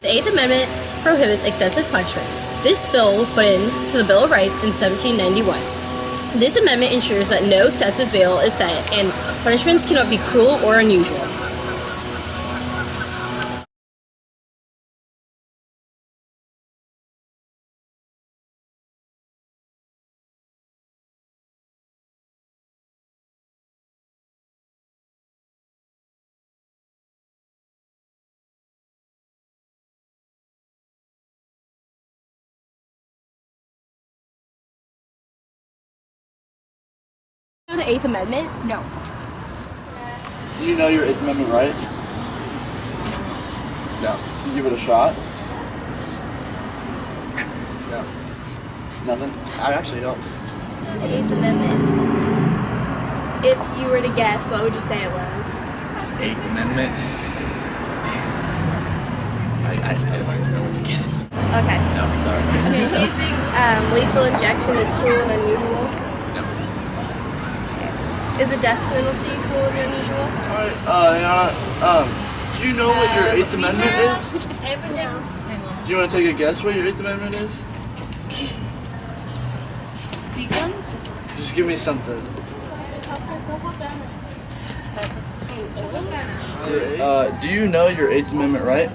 The Eighth Amendment prohibits excessive punishment. This bill was put into the Bill of Rights in 1791. This amendment ensures that no excessive bail is set and punishments cannot be cruel or unusual. You know the Eighth Amendment? No. Do you know your Eighth Amendment right? No. Can you give it a shot? No. Nothing? I actually don't. The Eighth Amendment. If you were to guess, what would you say it was? Eighth Amendment? I don't even know what to guess. Okay. No, sorry. Okay, do you think lethal injection is cruel and unusual? No. Is a death penalty cruel and unusual? Alright, Yana, do you know what your Eighth Amendment is? Do you want to take a guess what your Eighth Amendment is? These ones? Just give me something. Do you know your Eighth Amendment right?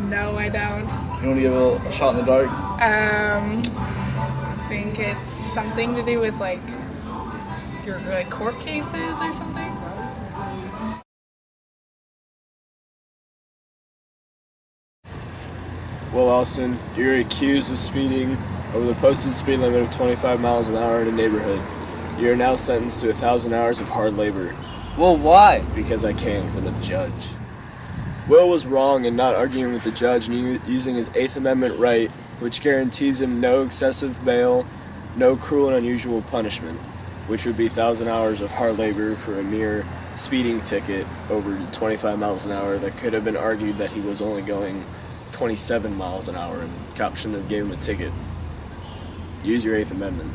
No, I don't. You want to give a shot in the dark? I think it's something to do with like your court cases or something. Well, Austin, you're accused of speeding over the posted speed limit of 25 miles an hour in a neighborhood. You are now sentenced to 1,000 hours of hard labor. Well, why? Because I can, because I'm a judge. Will was wrong in not arguing with the judge and using his Eighth Amendment right, which guarantees him no excessive bail, no cruel and unusual punishment, which would be 1,000 hours of hard labor for a mere speeding ticket over 25 miles an hour that could have been argued that he was only going 27 miles an hour and cop shouldn't have gave him a ticket. Use your Eighth Amendment.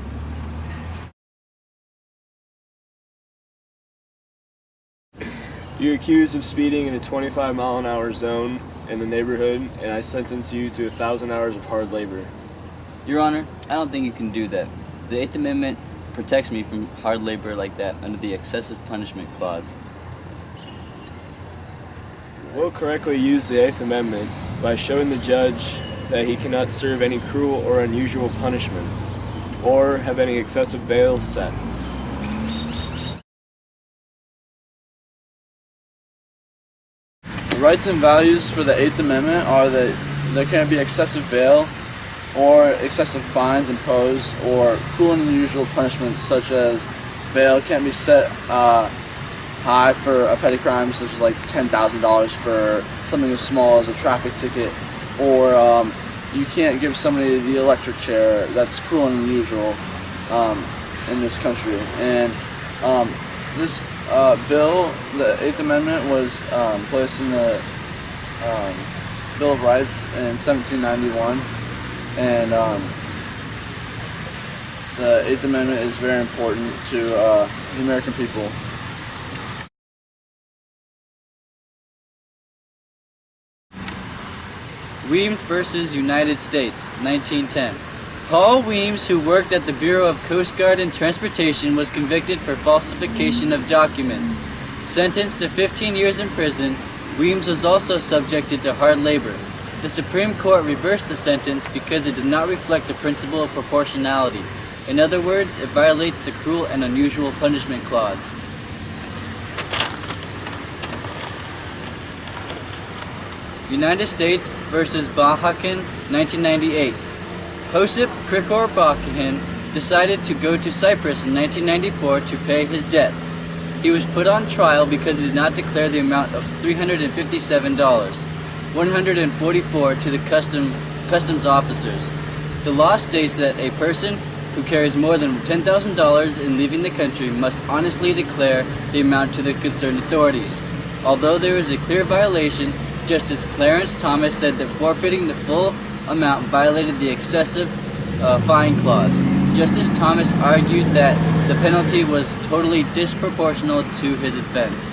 You're accused of speeding in a 25 mile an hour zone in the neighborhood, and I sentence you to 1,000 hours of hard labor. Your Honor, I don't think you can do that. The Eighth Amendment protects me from hard labor like that under the excessive punishment clause. Will correctly use the Eighth Amendment by showing the judge that he cannot serve any cruel or unusual punishment, or have any excessive bail set. The rights and values for the Eighth Amendment are that there can't be excessive bail or excessive fines imposed or cruel and unusual punishments such as bail can't be set high for a petty crime such as like $10,000 for something as small as a traffic ticket, or you can't give somebody the electric chair. That's cruel and unusual in this country. And this bill, the Eighth Amendment, was placed in the Bill of Rights in 1791, and the Eighth Amendment is very important to the American people. Weems versus United States, 1910. Paul Weems, who worked at the Bureau of Coast Guard and Transportation, was convicted for falsification of documents. Sentenced to 15 years in prison, Weems was also subjected to hard labor. The Supreme Court reversed the sentence because it did not reflect the principle of proportionality. In other words, it violates the cruel and unusual punishment clause. United States versus Bahakin, 1998. Josip Krikor Bahakin decided to go to Cyprus in 1994 to pay his debts. He was put on trial because he did not declare the amount of $357, $144 to the customs officers. The law states that a person who carries more than $10,000 in leaving the country must honestly declare the amount to the concerned authorities. Although there is a clear violation, Justice Clarence Thomas said that forfeiting the full amount violated the excessive fine clause. Justice Thomas argued that the penalty was totally disproportional to his offense.